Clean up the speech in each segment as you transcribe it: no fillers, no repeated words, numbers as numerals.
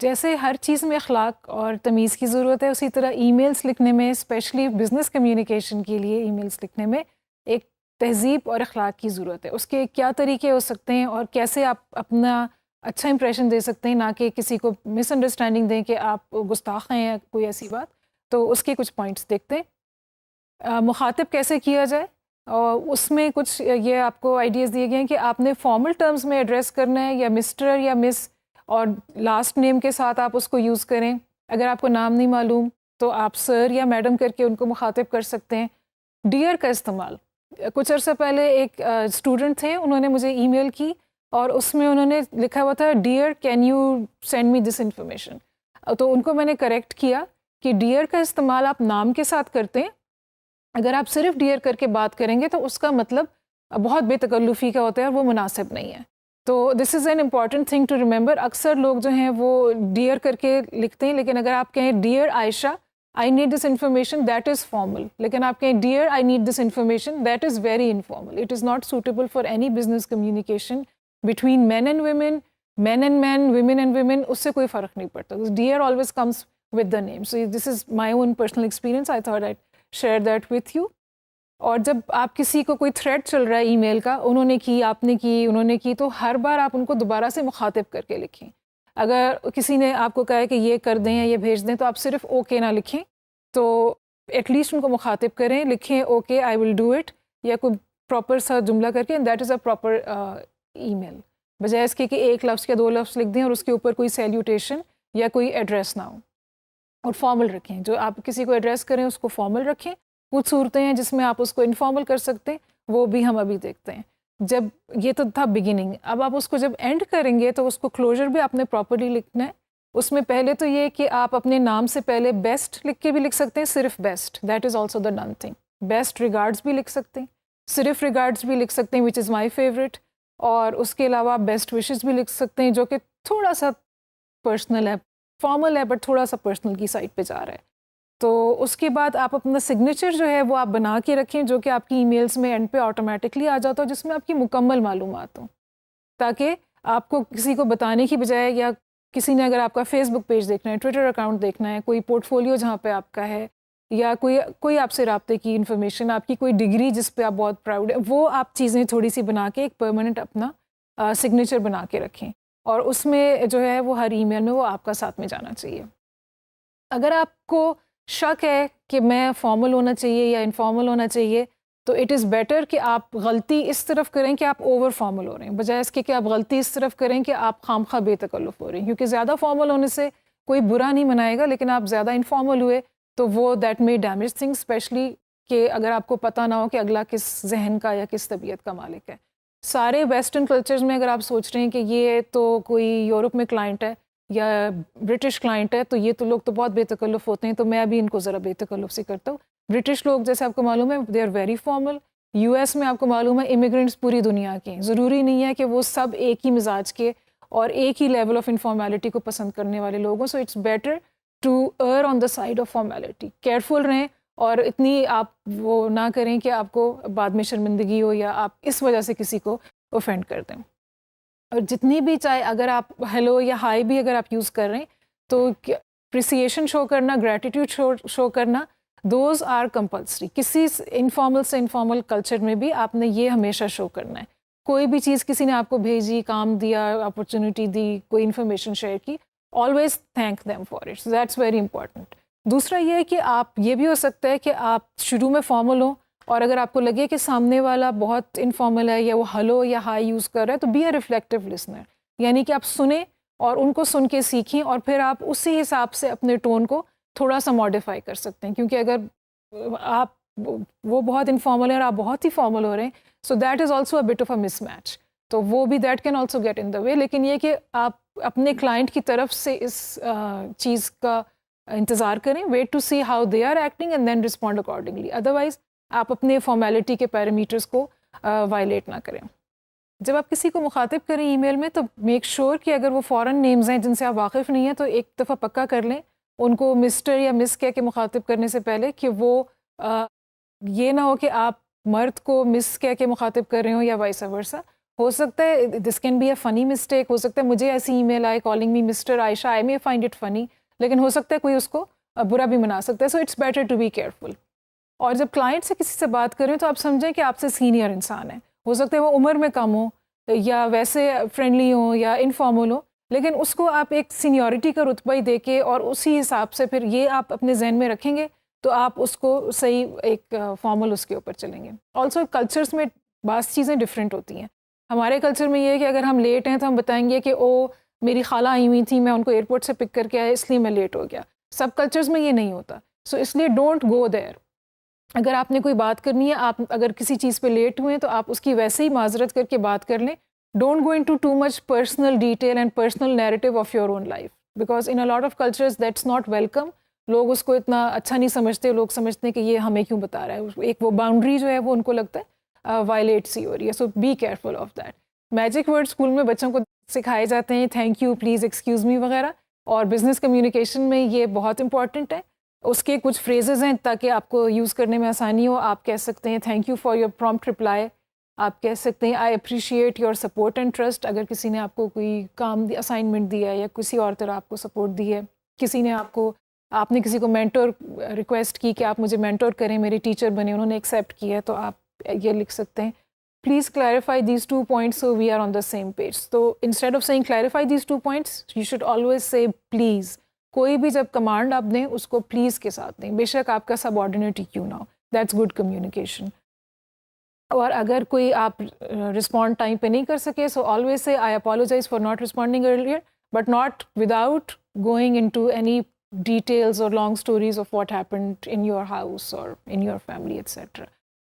जैसे हर चीज़ में अखलाक और तमीज़ की ज़रूरत है, उसी तरह ईमेल्स लिखने में, स्पेशली बिज़नेस कम्युनिकेशन के लिए ईमेल्स लिखने में एक तहज़ीब और अखलाक की ज़रूरत है। उसके क्या तरीके हो सकते हैं और कैसे आप अपना अच्छा इंप्रेशन दे सकते हैं, ना कि किसी को मिसअंडरस्टैंडिंग दें कि आप गुस्ताख हैं या कोई ऐसी बात। तो उसके कुछ पॉइंट्स देखते हैं। मुखातिब कैसे किया जाए, और उसमें कुछ ये आपको आइडियाज़ दिए गए हैं कि आपने फॉर्मल टर्म्स में एड्रेस करना है या मिस्टर या मिस, और लास्ट नेम के साथ आप उसको यूज़ करें। अगर आपको नाम नहीं मालूम तो आप सर या मैडम करके उनको मुखातिब कर सकते हैं। डियर का इस्तेमाल, कुछ अर्सा पहले एक स्टूडेंट थे, उन्होंने मुझे ईमेल की और उसमें उन्होंने लिखा हुआ था dear can you send me this information. तो उनको मैंने करेक्ट किया कि डियर का इस्तेमाल आप नाम के साथ करते हैं। अगर आप सिर्फ डियर करके बात करेंगे तो उसका मतलब बहुत बेतकल्लुफ़ी का होता है और वो मुनासिब नहीं है। तो this is an important thing to remember. अक्सर लोग जो हैं वो डियर करके लिखते हैं, लेकिन अगर आप कहें dear Ayesha I need this information, that is formal. लेकिन आप कहें dear I need this information, that is very informal. It is not suitable for any business communication between man and women, man and man, women and women, उससे कोई फ़र्क नहीं पड़ता। Dear always comes with the name. So this is my own personal experience, I thought I share that with you. और जब आप किसी को कोई थ्रेड चल रहा है ईमेल का, उन्होंने की, आपने की, उन्होंने की, तो हर बार आप उनको दोबारा से मुखातिब करके लिखें। अगर किसी ने आपको कहा है कि ये कर दें या ये भेज दें, तो आप सिर्फ ओके ना लिखें, तो एटलीस्ट उनको मुखातिब करें, लिखें okay I will do it, या कोई प्रॉपर सा जुमला करके, and that is a proper email, बजाय इसके कि एक लफ्ज़ या दो लफ्ज़ लिख दें और उसके ऊपर कोई सैल्यूटेशन या कोई एड्रेस ना हो। और फॉर्मल रखें, जो आप किसी को एड्रेस करें उसको फॉर्मल रखें। कुछ सूरतें हैं जिसमें आप उसको इनफॉर्मल कर सकते हैं, वो भी हम अभी देखते हैं। जब ये तो था बिगिनिंग, अब आप उसको जब एंड करेंगे तो उसको क्लोजर भी आपने प्रॉपर्ली लिखना है। उसमें पहले तो ये कि आप अपने नाम से पहले बेस्ट लिख के भी लिख सकते हैं, सिर्फ best, that is also the done thing. Best regards भी लिख सकते हैं, सिर्फ रिगार्ड्स भी लिख सकते हैं, विच इज़ माई फेवरेट। और उसके अलावा बेस्ट विशेज़ भी लिख सकते हैं, जो कि थोड़ा सा पर्सनल है, फॉर्मल है, बट थोड़ा सा पर्सनल की साइड पे जा रहा है। तो उसके बाद आप अपना सिग्नेचर जो है वो आप बना के रखें, जो कि आपकी ईमेल्स में एंड पे ऑटोमेटिकली आ जाता हो, जिसमें आपकी मुकम्मल मालूमात हो, ताकि आपको किसी को बताने की बजाय, या किसी ने अगर आपका फेसबुक पेज देखना है, ट्विटर अकाउंट देखना है, कोई पोर्टफोलियो जहाँ पे आपका है, या कोई कोई आपसे रब्ते की इन्फॉर्मेशन, आपकी कोई डिग्री जिस पे आप बहुत प्राउड है, वो आप चीज़ें थोड़ी सी बना के एक परमानेंट अपना सिग्नेचर बना के रखें, और उसमें जो है वो हर ईमेल में वो आपका साथ में जाना चाहिए। अगर आपको शक है कि मैं फॉर्मल होना चाहिए या इनफॉर्मल होना चाहिए, तो इट इज़ बेटर कि आप गलती इस तरफ करें कि आप ओवर फॉर्मल हो रहे हैं, बजाय इसके कि आप गलती इस तरफ करें कि आप खामखा बेतकल्लुफ़ हो रहे हैं। क्योंकि ज़्यादा फॉर्मल होने से कोई बुरा नहीं मनाएगा, लेकिन आप ज़्यादा इनफॉर्मल हुए तो वो that may damage things, specially कि अगर आपको पता ना हो कि अगला किस जहन का या किस तबीयत का मालिक है। सारे वेस्टर्न कल्चर्स में अगर आप सोच रहे हैं कि ये तो कोई यूरोप में क्लाइंट है या ब्रिटिश क्लाइंट है, तो ये तो लोग तो बहुत बेतकल्लुफ़ होते हैं, तो मैं भी इनको ज़रा बेतकल्लुफ़ से करता हूँ। ब्रिटिश लोग, जैसे आपको मालूम है, they are very formal. US में आपको मालूम है इमिग्रेंट्स पूरी दुनिया के हैं, ज़रूरी नहीं है कि वो सब एक ही मिजाज के और एक ही लेवल ऑफ इनफॉर्मेलिटी को पसंद करने वाले लोग हों। So it's better to err on the side of formality. Careful रहें और इतनी आप वो ना करें कि आपको बाद में शर्मिंदगी हो या आप इस वजह से किसी को ऑफेंड कर दें। और जितनी भी, चाहे अगर आप हेलो या हाय भी अगर आप यूज़ कर रहे हैं, तो अप्रिसिएशन शो करना, ग्रैटिट्यूड शो करना, दोज आर कंपल्सरी। किसी इनफॉर्मल से इनफॉर्मल कल्चर में भी आपने ये हमेशा शो करना है। कोई भी चीज़ किसी ने आपको भेजी, काम दिया, अपॉर्चुनिटी दी, कोई इन्फॉर्मेशन शेयर की, always thank them for it, that's very important. दूसरा ये है कि आप, ये भी हो सकता है कि आप शुरू में फॉर्मल हो, और अगर आपको लगे कि सामने वाला बहुत इनफॉर्मल है या वो हेलो या हाय यूज़ कर रहा है, तो बी अ रिफ्लेक्टिव लिसनर, यानी कि आप सुने और उनको सुन के सीखें, और फिर आप उसी हिसाब से अपने टोन को थोड़ा सा मॉडिफाई कर सकते हैं। क्योंकि अगर आप, वो बहुत इनफॉर्मल है और आप बहुत ही फॉर्मल हो रहे हैं, so that is also a bit of a mismatch, तो वो भी that can also get in the way. लेकिन ये कि आप अपने क्लाइंट की तरफ से इस चीज़ का इंतज़ार करें, wait to see how they are acting and then respond accordingly. Otherwise आप अपने फॉर्मेलिटी के पैरामीटर्स को वायलेट ना करें। जब आप किसी को मुखातिब करें ईमेल में, तो मेक श्योर कि अगर वो फॉरेन नेम्स हैं जिनसे आप वाकिफ़ नहीं हैं, तो एक दफ़ा पक्का कर लें उनको मिस्टर या मिस कह के मुखातिब करने से पहले, कि वो ये ना हो कि आप मर्द को मिस कह के मुखातिब कर रहे हो या वाइस वर्सा। हो सकता है this can be a funny mistake, हो सकता है मुझे ऐसी ईमेल आए calling me mister Ayesha, I may find it funny, लेकिन हो सकता है कोई उसको बुरा भी मना सकता है। So it's better to be careful. और जब क्लाइंट से किसी से बात करें तो आप समझें कि आपसे सीनियर इंसान है, हो सकता है वो उम्र में कम हो या वैसे फ्रेंडली हो या इनफॉर्मल हो, लेकिन उसको आप एक सीनियरिटी का रुतबा ही दे के और उसी हिसाब से फिर ये आप अपने जहन में रखेंगे तो आप उसको सही एक फॉर्मल उसके ऊपर चलेंगे। ऑल्सो कल्चर्स में बास चीज़ें डिफरेंट होती हैं। हमारे कल्चर में ये है कि अगर हम लेट हैं तो हम बताएंगे कि ओ मेरी खाला आई हुई थी, मैं उनको एयरपोर्ट से पिक करके आया इसलिए मैं लेट हो गया। सब कल्चर्स में ये नहीं होता। सो इसलिए डोंट गो देयर। अगर आपने कोई बात करनी है, आप अगर किसी चीज़ पे लेट हुए तो आप उसकी वैसे ही माजरत करके बात कर लें। Don't go into too much personal detail and personal narrative of your own life, because in a lot of cultures that's not welcome. लोग उसको इतना अच्छा नहीं समझते, लोग समझते हैं कि ये हमें क्यों बता रहा है। एक वो बाउंड्री जो है वो उनको लगता है वायलेट सी हो रही है। So be careful of that. Magic word school में बच्चों को सिखाए जाते हैं, thank you, please, excuse me वगैरह, और बिजनेस कम्युनिकेशन में ये बहुत इंपॉर्टेंट है। उसके कुछ फ्रेजेस हैं ताकि आपको यूज़ करने में आसानी हो। आप कह सकते हैं thank you for your prompt reply, आप कह सकते हैं I appreciate your support and trust. अगर किसी ने आपको कोई काम असाइनमेंट दिया है या किसी और तरह आपको सपोर्ट दी है, किसी ने आपने किसी को मेंटर रिक्वेस्ट की कि आप मुझे मेंटर करें, मेरे टीचर बने, उन्होंने एक्सेप्ट किया है, तो आप ये लिख सकते हैं please clarify these 2 points so we are on the same page। तो instead of saying clarify these 2 points you should always say please. कोई भी जब कमांड आप दें उसको प्लीज़ के साथ दें, बेशक आपका सबऑर्डिनेट ही क्यों ना हो। That's good communication. और अगर कोई आप रिस्पॉन्ड टाइम पे नहीं कर सके, सो ऑलवेज से I apologise for not responding earlier, but not without going into any details और long stories of what happened in your house और in your family etcetera.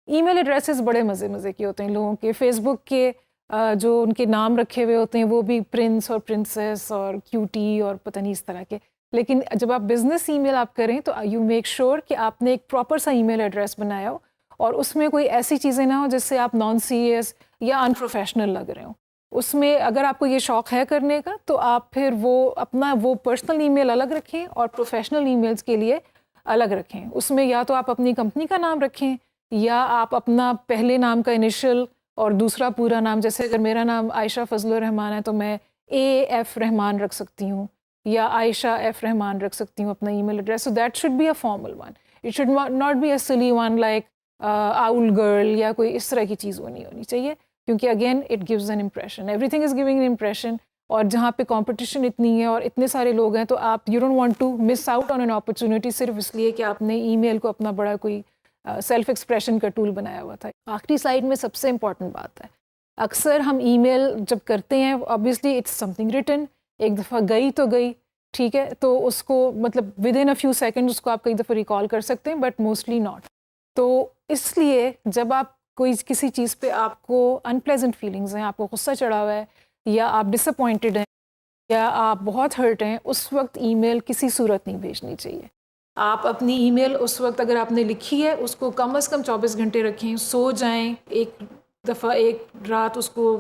Email addresses बड़े मज़े मज़े के होते हैं लोगों के। फेसबुक के जो उनके नाम रखे हुए होते हैं वो भी प्रिंस और प्रिंसेस और क्यूटी और पता नहीं इस तरह के। लेकिन जब आप बिज़नेस ईमेल आप करें तो यू मेक श्योर कि आपने एक प्रॉपर सा ईमेल एड्रेस बनाया हो और उसमें कोई ऐसी चीज़ें ना हो जिससे आप नॉन सीरियस या अनप्रोफेशनल लग रहे हो। उसमें अगर आपको ये शौक़ है करने का तो आप फिर वो पर्सनल ईमेल अलग रखें और प्रोफेशनल ईमेल्स के लिए अलग रखें। उसमें या तो आप अपनी कंपनी का नाम रखें या आप अपना पहले नाम का इनिशियल और दूसरा पूरा नाम, जैसे अगर मेरा नाम आयशा फजलुर रहमान है तो मैं AF रहमान रख सकती हूँ या आयशा F रहमान रख सकती हूँ अपना email address. So that should be a formal one, it should not be a silly one like owl girl या कोई इस तरह की चीज़ होनी चाहिए, क्योंकि again it gives an impression, everything is giving an impression. और जहाँ पे कंपटीशन इतनी है और इतने सारे लोग हैं तो आप you don't want to miss out on an opportunity सिर्फ इसलिए कि आपने ईमेल को अपना बड़ा कोई सेल्फ एक्सप्रेशन का टूल बनाया हुआ था। आखिरी स्लाइड में सबसे इम्पॉर्टेंट बात है, अक्सर हम ईमेल जब करते हैं ऑब्वियसली इट्स समथिंग रिटन, एक दफ़ा गई तो गई, ठीक है, तो उसको मतलब with in a few second उसको आप कई दफ़ा रिकॉल कर सकते हैं, बट मोस्टली नॉट। तो इसलिए जब आप कोई किसी चीज़ पे आपको अनप्लेजेंट फीलिंग्स हैं, आपको गुस्सा चढ़ा हुआ है या आप डिसअपॉइंटेड हैं या आप बहुत हर्ट हैं, उस वक्त ईमेल किसी सूरत नहीं भेजनी चाहिए। आप अपनी ईमेल उस वक्त अगर आपने लिखी है उसको कम से कम 24 घंटे रखें, सो जाएं, एक दफ़ा एक रात उसको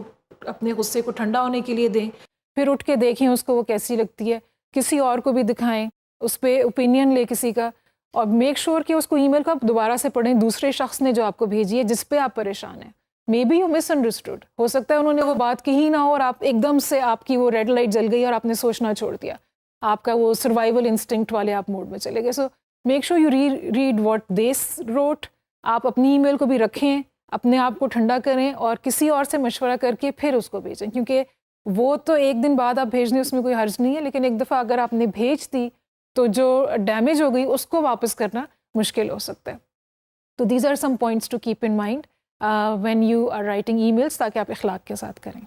अपने गुस्से को ठंडा होने के लिए दें, फिर उठ के देखें उसको वो कैसी लगती है, किसी और को भी दिखाएं, उस पर ओपिनियन ले किसी का, और मेक श्योर कि उसको ईमेल को आप दोबारा से पढ़ें दूसरे शख्स ने जो आपको भेजी है जिस पे आप परेशान हैं। मे बी यू मिसअंडरस्टूड, हो सकता है उन्होंने वो बात की ही ना हो और आप एकदम से आपकी वो रेड लाइट जल गई और आपने सोचना छोड़ दिया, आपका वो सर्वाइवल इंस्टिंक्ट वाले आप मोड में चले गए। So make sure you read what they wrote. आप अपनी ईमेल को भी रखें, अपने आप को ठंडा करें और किसी और से मशवरा करके फिर उसको भेजें, क्योंकि वो तो एक दिन बाद आप भेजने उसमें कोई हर्ज नहीं है, लेकिन एक दफ़ा अगर आपने भेज दी तो जो डैमेज हो गई उसको वापस करना मुश्किल हो सकता है। तो these are some points to keep in mind when you are writing emails, ताकि आप इखलाक के साथ करें।